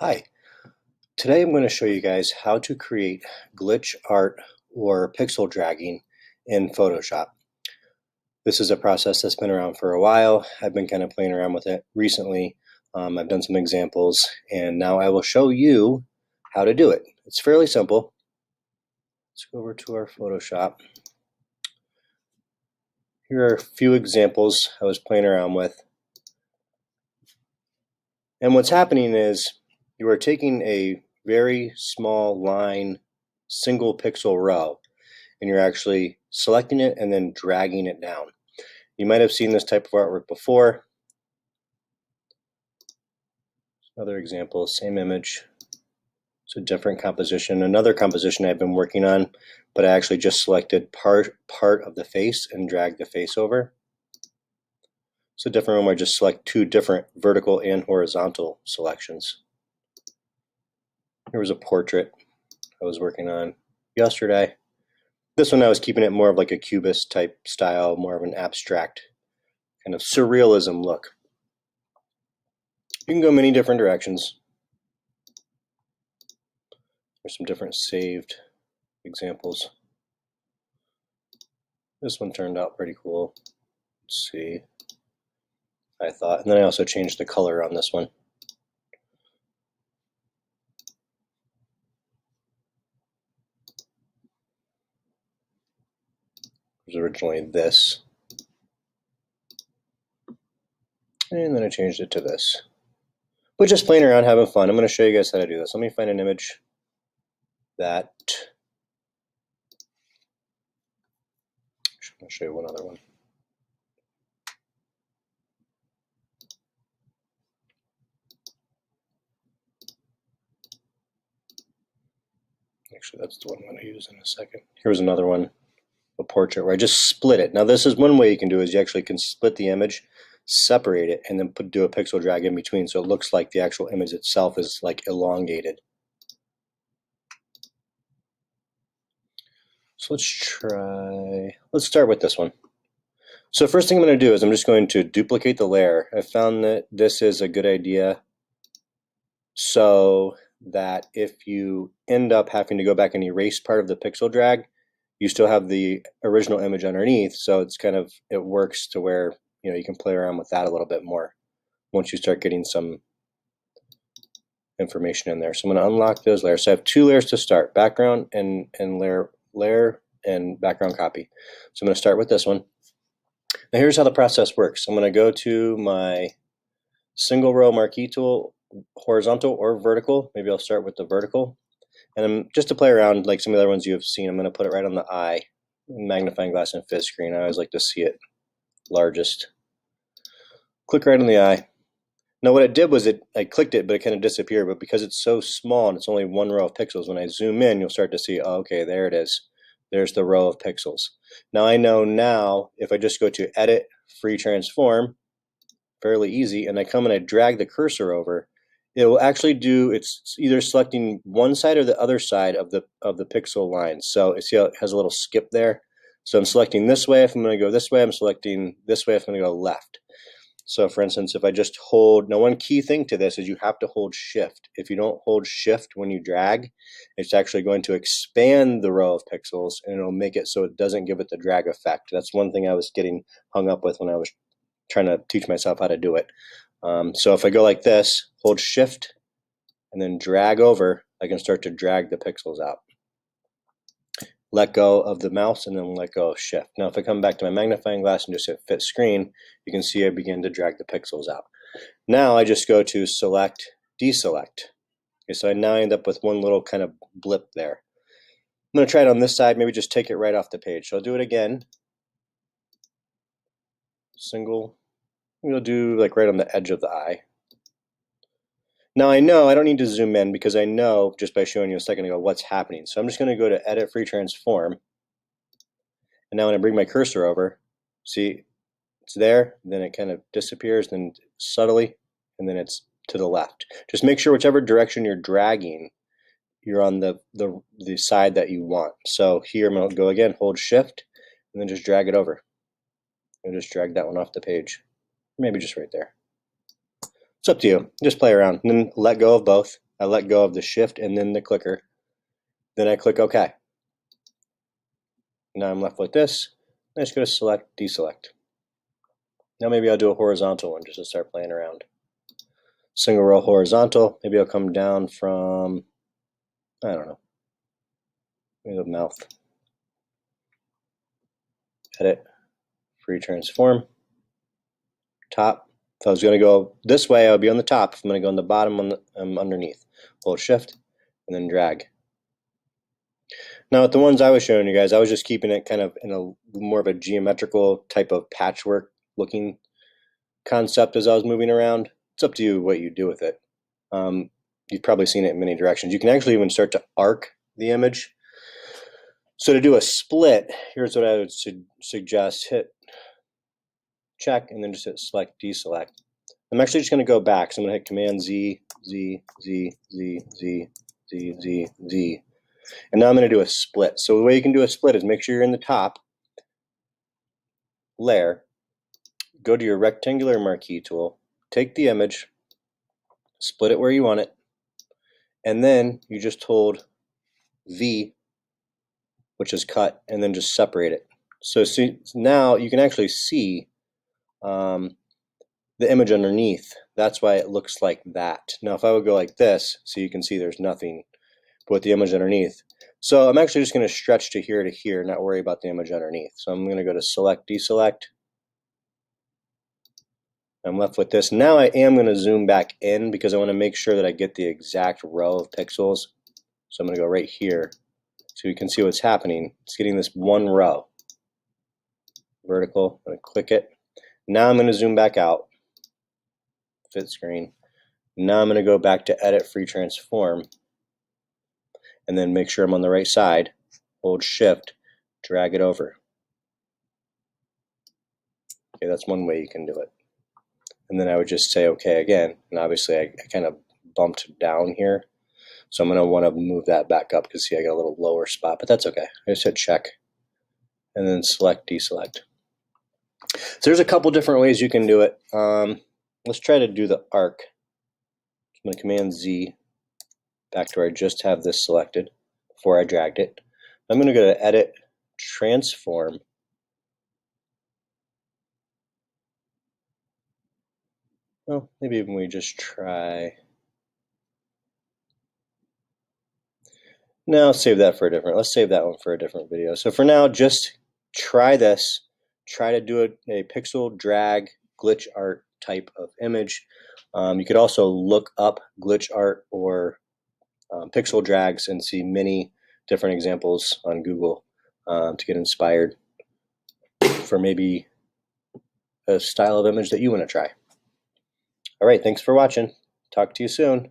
Hi, today I'm going to show you guys how to create glitch art or pixel dragging in Photoshop. This is a process that's been around for a while. I've been kind of playing around with it recently. I've done some examples and now I will show you how to do it. It's fairly simple. Let's go over to our Photoshop. Here are a few examples I was playing around with. And what's happening is you are taking a very small line, single pixel row, and you're actually selecting it and then dragging it down. You might have seen this type of artwork before. Another example, same image. It's a different composition. Another composition I've been working on, but I actually just selected part of the face and dragged the face over. It's a different one where I just select two different vertical and horizontal selections. Here was a portrait I was working on yesterday. This one I was keeping it more of like a cubist type style, more of an abstract kind of surrealism look. You can go many different directions. There's some different saved examples. This one turned out pretty cool. Let's see, I thought. And then I also changed the color on this one. It was originally this. And then I changed it to this. But just playing around, having fun. I'm going to show you guys how to do this. Let me find an image that... I'll show you one other one. Actually, that's the one I'm going to use in a second. Here's another one, a portrait, where I just split it. Now, this is one way you can do is you actually can split the image, separate it, and then do a pixel drag in between, so it looks like the actual image itself is like elongated. So let's start with this one. So first thing I'm going to do is I'm just going to duplicate the layer. I found that this is a good idea so that if you end up having to go back and erase part of the pixel drag, you still have the original image underneath, so it's kind of, it works to where, you know, you can play around with that a little bit more once you start getting some information in there. So I'm going to unlock those layers. So I have two layers to start, background and layer and background copy. So I'm going to start with this one. Now here's how the process works. I'm going to go to my single row marquee tool, horizontal or vertical. Maybe I'll start with the vertical. And just to play around like some of the other ones you have seen, I'm going to put it right on the eye, magnifying glass and fit screen. I always like to see it largest. Click right on the eye. Now what it did was I clicked it, but it kind of disappeared. But because it's so small and it's only one row of pixels, when I zoom in, you'll start to see, oh, okay, there it is. There's the row of pixels. Now I know now if I just go to Edit, Free Transform, fairly easy, and I come and I drag the cursor over, it will actually do, it's either selecting one side or the other side of the pixel line. So you see how it has a little skip there? So I'm selecting this way if I'm going to go this way, I'm selecting this way if I'm going to go left. So for instance, if I just hold, now one key thing to this is you have to hold shift. If you don't hold shift when you drag, it's actually going to expand the row of pixels and it'll make it so it doesn't give it the drag effect. That's one thing I was getting hung up with when I was trying to teach myself how to do it. So if I go like this, hold shift and then drag over, I can start to drag the pixels out. Let go of the mouse and then let go of shift. Now if I come back to my magnifying glass and just hit fit screen, you can see I begin to drag the pixels out. Now I just go to select, deselect. Okay, so I now end up with one little kind of blip there. I'm going to try it on this side, maybe just take it right off the page. So I'll do it again. Single, we'll do like right on the edge of the eye. Now I know I don't need to zoom in because I know just by showing you a second ago what's happening. So I'm just going to go to Edit, Free Transform. And now when I bring my cursor over, see, it's there, then it kind of disappears, then subtly, and then it's to the left. Just make sure whichever direction you're dragging, you're on the side that you want. So here I'm going to go again, hold shift, and then just drag it over. And just drag that one off the page. Maybe just right there. It's up to you. Just play around and then let go of both. I let go of the shift and then the clicker. Then I click OK. Now I'm left with this. I just go to select, deselect. Now maybe I'll do a horizontal one just to start playing around. Single row horizontal. Maybe I'll come down from, I don't know, maybe the mouth. Edit, free transform, top. If I was going to go this way, I would be on the top. If I'm going to go on the bottom, I'm underneath. Hold shift and then drag. Now with the ones I was showing you guys, I was just keeping it kind of in a more of a geometrical type of patchwork looking concept as I was moving around. It's up to you what you do with it. You've probably seen it in many directions. You can actually even start to arc the image. So to do a split, here's what I would suggest. Hit check and then just hit select, deselect. I'm actually just going to go back. So I'm going to hit Command Z, Z, Z, Z, Z, Z, Z, Z. And now I'm going to do a split. So the way you can do a split is make sure you're in the top layer, go to your rectangular marquee tool, take the image, split it where you want it, and then you just hold V, which is cut, and then just separate it. So see, now you can actually see the image underneath. That's why it looks like that. Now if I would go like this, so you can see there's nothing but with the image underneath. So I'm actually just going to stretch to here, not worry about the image underneath. So I'm going to go to select, deselect. I'm left with this. Now I am going to zoom back in because I want to make sure that I get the exact row of pixels. So I'm going to go right here so you can see what's happening. It's getting this one row. Vertical, I'm going to click it. Now I'm going to zoom back out. Fit screen. Now I'm going to go back to edit, free transform. And then make sure I'm on the right side. Hold shift, drag it over. Okay, that's one way you can do it. And then I would just say okay again. And obviously I kind of bumped down here. So I'm going to want to move that back up because see I got a little lower spot, but that's okay. I just hit check and then select, deselect. So there's a couple different ways you can do it. Let's try to do the arc. I'm going to Command Z back to where I just have this selected before I dragged it. I'm going to go to edit, transform. Well, maybe even we just try. No, save that for a different. Let's save that one for a different video. So for now, just try this. Try to do a pixel drag glitch art type of image. You could also look up glitch art or pixel drags and see many different examples on Google to get inspired for maybe a style of image that you want to try. All right, thanks for watching. Talk to you soon.